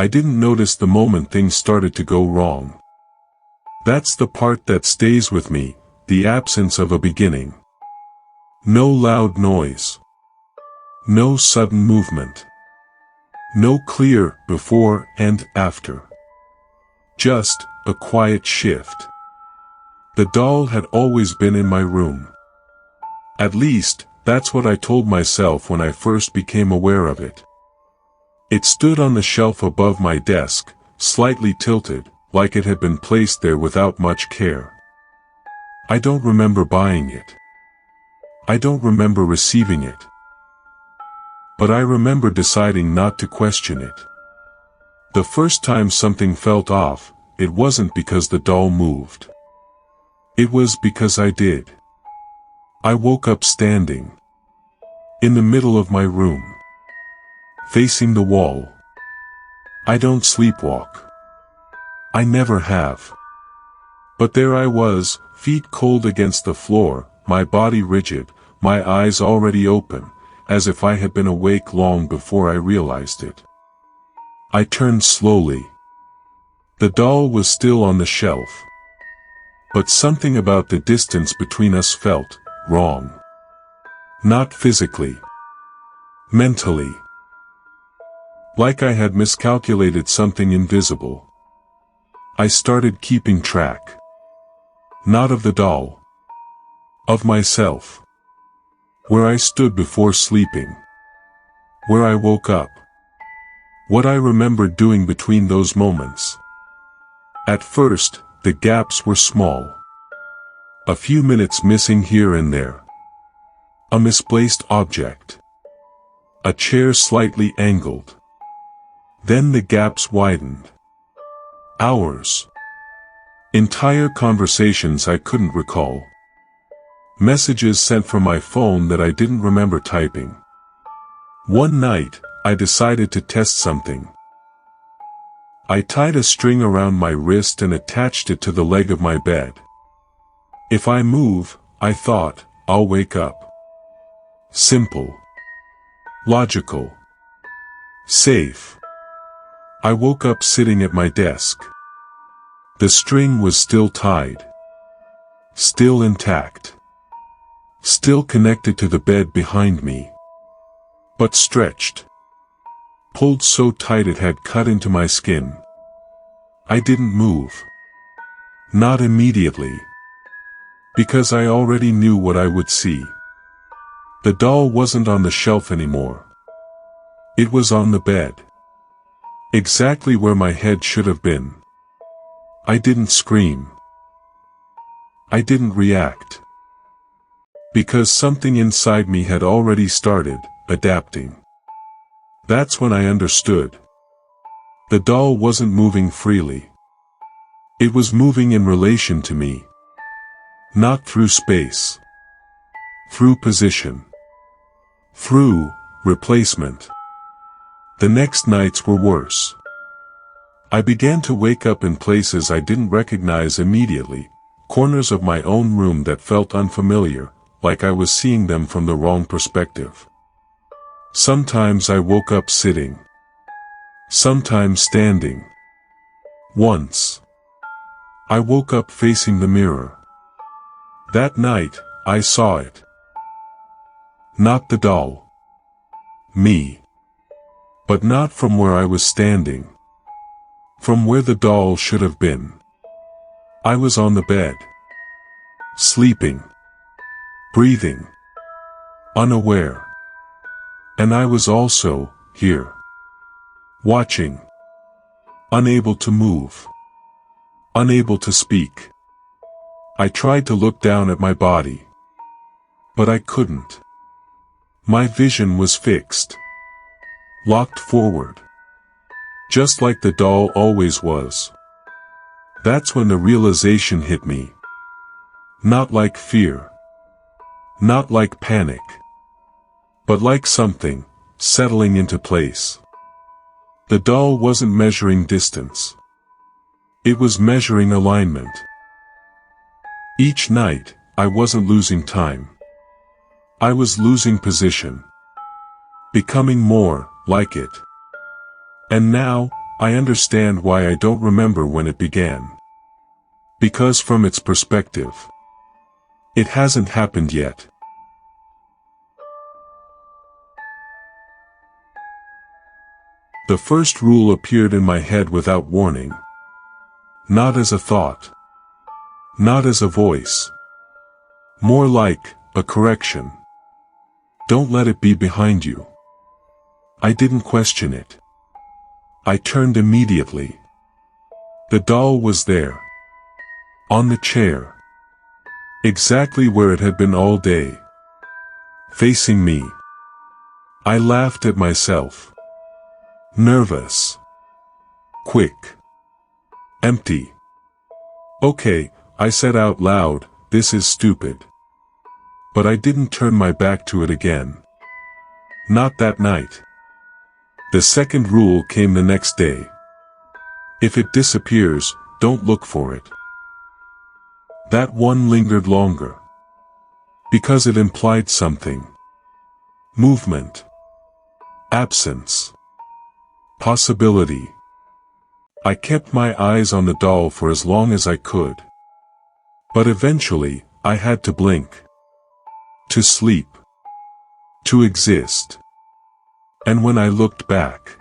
I didn't notice the moment things started to go wrong. That's the part that stays with me, the absence of a beginning. No loud noise. No sudden movement. No clear before and after. Just a quiet shift. The doll had always been in my room. At least, that's what I told myself when I first became aware of it. It stood on the shelf above my desk, slightly tilted, like it had been placed there without much care. I don't remember buying it. I don't remember receiving it. But I remember deciding not to question it. The first time something felt off, it wasn't because the doll moved. It was because I did. I woke up standing. In the middle of my room. Facing the wall. I don't sleepwalk. I never have. But there I was, feet cold against the floor, my body rigid, my eyes already open, as if I had been awake long before I realized it. I turned slowly. The doll was still on the shelf. But something about the distance between us felt wrong. Not physically. Mentally. Like I had miscalculated something invisible. I started keeping track. Not of the doll. Of myself. Where I stood before sleeping. Where I woke up. What I remembered doing between those moments. At first, the gaps were small. A few minutes missing here and there. A misplaced object. A chair slightly angled. Then the gaps widened. Hours. Entire conversations I couldn't recall. Messages sent from my phone that I didn't remember typing. One night, I decided to test something. I tied a string around my wrist and attached it to the leg of my bed. If I move, I thought, I'll wake up. Simple. Logical. Safe. I woke up sitting at my desk. The string was still tied. Still intact. Still connected to the bed behind me. But stretched. Pulled so tight it had cut into my skin. I didn't move. Not immediately. Because I already knew what I would see. The doll wasn't on the shelf anymore. It was on the bed. Exactly where my head should have been. I didn't scream. I didn't react. Because something inside me had already started adapting. That's when I understood. The doll wasn't moving freely. It was moving in relation to me. Not through space. Through position. Through replacement. The next nights were worse. I began to wake up in places I didn't recognize immediately, corners of my own room that felt unfamiliar, like I was seeing them from the wrong perspective. Sometimes I woke up sitting. Sometimes standing. Once. I woke up facing the mirror. That night, I saw it. Not the doll. Me. But not from where I was standing. From where the doll should have been. I was on the bed. Sleeping. Breathing. Unaware. And I was also here. Watching. Unable to move. Unable to speak. I tried to look down at my body. But I couldn't. My vision was fixed. Locked forward. Just like the doll always was. That's when the realization hit me. Not like fear. Not like panic. But like something, settling into place. The doll wasn't measuring distance. It was measuring alignment. Each night, I wasn't losing time. I was losing position. Becoming more like it. And now, I understand why I don't remember when it began. Because from its perspective, it hasn't happened yet. The first rule appeared in my head without warning. Not as a thought. Not as a voice. More like a correction. Don't let it be behind you. I didn't question it. I turned immediately. The doll was there. On the chair. Exactly where it had been all day. Facing me. I laughed at myself. Nervous. Quick. Empty. Okay, I said out loud, this is stupid. But I didn't turn my back to it again. Not that night. The second rule came the next day. If it disappears, don't look for it. That one lingered longer. Because it implied something. Movement. Absence. Possibility. I kept my eyes on the doll for as long as I could. But eventually, I had to blink. To sleep. To exist. And when I looked back,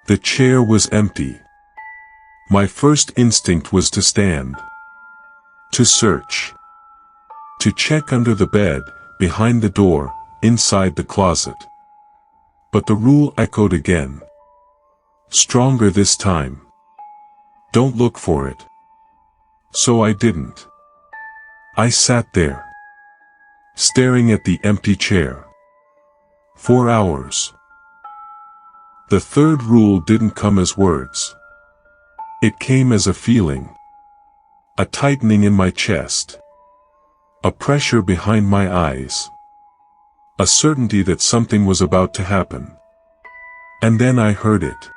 the chair was empty. My first instinct was to stand. To search. To check under the bed, behind the door, inside the closet. But the rule echoed again. Stronger this time. Don't look for it. So I didn't. I sat there. Staring at the empty chair. 4 hours. The third rule didn't come as words. It came as a feeling. A tightening in my chest. A pressure behind my eyes. A certainty that something was about to happen. And then I heard it.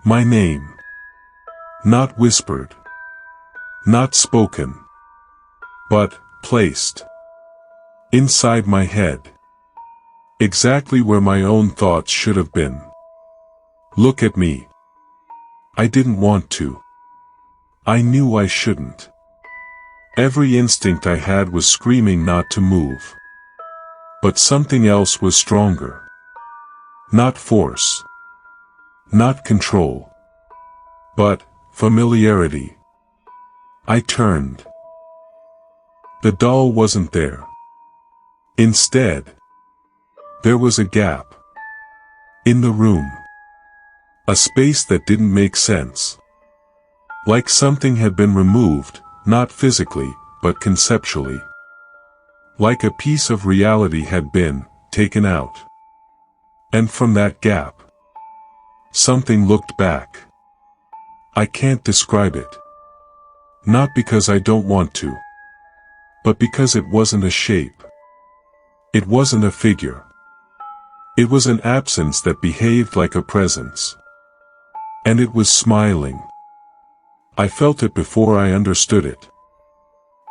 My name. Not whispered. Not spoken. But placed. Inside my head. Exactly where my own thoughts should have been. Look at me. I didn't want to. I knew I shouldn't. Every instinct I had was screaming not to move. But something else was stronger. Not force. Not control. But familiarity. I turned. The doll wasn't there. Instead, there was a gap. In the room. A space that didn't make sense. Like something had been removed, not physically, but conceptually. Like a piece of reality had been taken out. And from that gap, something looked back. I can't describe it. Not because I don't want to. But because it wasn't a shape. It wasn't a figure. It was an absence that behaved like a presence. And it was smiling. I felt it before I understood it.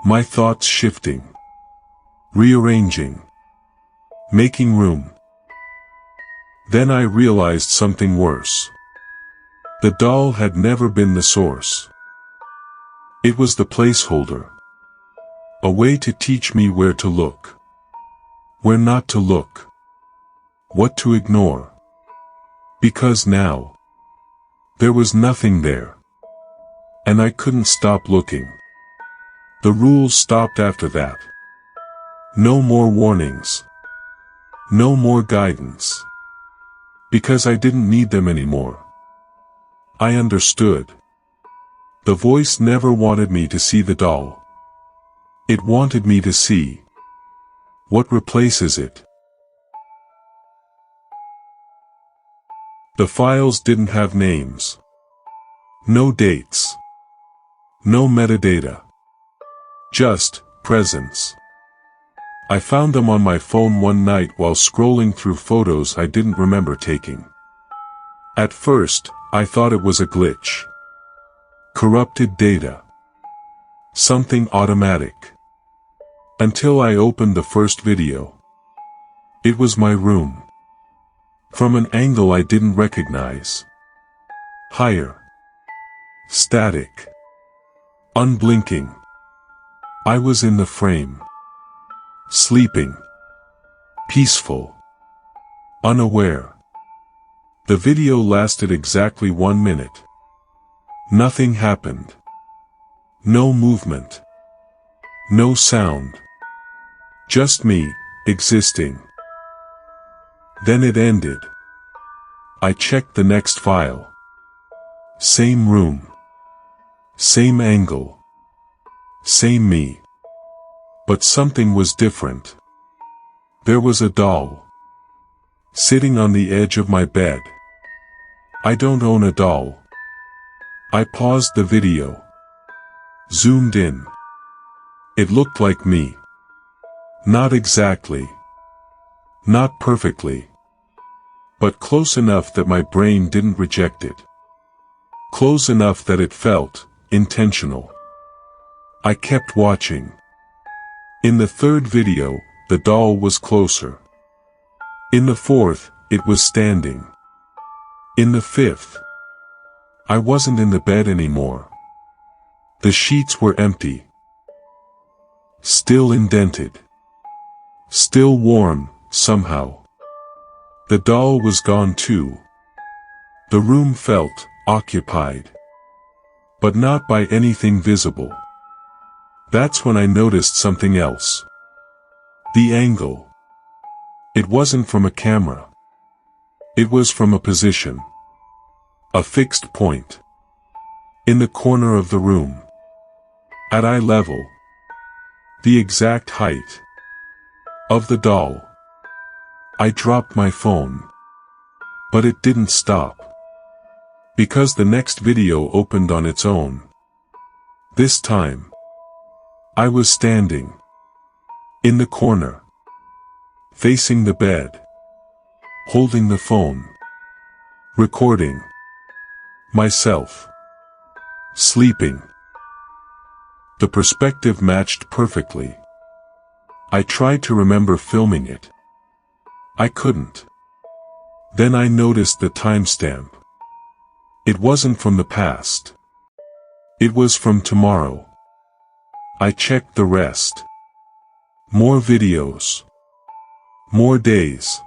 My thoughts shifting. Rearranging. Making room. Then I realized something worse. The doll had never been the source. It was the placeholder. A way to teach me where to look. Where not to look. What to ignore. Because now, there was nothing there. And I couldn't stop looking. The rules stopped after that. No more warnings. No more guidance. Because I didn't need them anymore. I understood. The voice never wanted me to see the doll. It wanted me to see what replaces it. The files didn't have names. No dates. No metadata. Just presence. I found them on my phone one night while scrolling through photos I didn't remember taking. At first, I thought it was a glitch. Corrupted data. Something automatic. Until I opened the first video. It was my room. From an angle I didn't recognize. Higher. Static. Unblinking. I was in the frame. Sleeping. Peaceful. Unaware. The video lasted exactly 1 minute. Nothing happened. No movement. No sound. Just me, existing. Then it ended. I checked the next file. Same room. Same angle. Same me. But something was different. There was a doll. Sitting on the edge of my bed. I don't own a doll. I paused the video. Zoomed in. It looked like me. Not exactly. Not perfectly. But close enough that my brain didn't reject it. Close enough that it felt intentional. I kept watching. In the third video, the doll was closer. In the fourth, it was standing. In the fifth, I wasn't in the bed anymore. The sheets were empty. Still indented. Still warm, somehow. The doll was gone too. The room felt occupied. But not by anything visible. That's when I noticed something else. The angle. It wasn't from a camera. It was from a position. A fixed point. In the corner of the room. At eye level. The exact height. Of the doll. I dropped my phone. But it didn't stop. Because the next video opened on its own. This time. I was standing. In the corner. Facing the bed. Holding the phone. Recording. Myself. Sleeping. The perspective matched perfectly. I tried to remember filming it. I couldn't. Then I noticed the timestamp. It wasn't from the past. It was from tomorrow. I checked the rest. More videos. More days.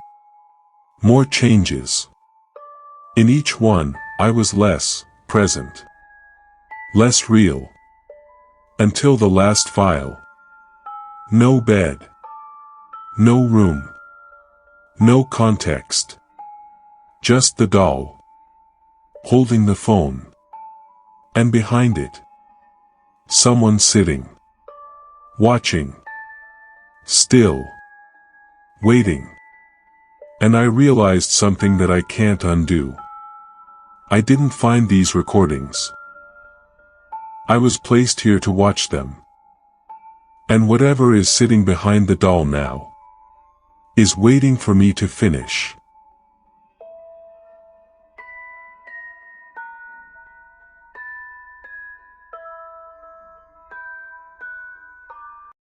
More changes. In each one, I was less present. Less real. Until the last file. No bed. No room. No context. Just the doll. Holding the phone. And behind it. Someone sitting. Watching. Still. Waiting. And I realized something that I can't undo. I didn't find these recordings. I was placed here to watch them. And whatever is sitting behind the doll now is waiting for me to finish.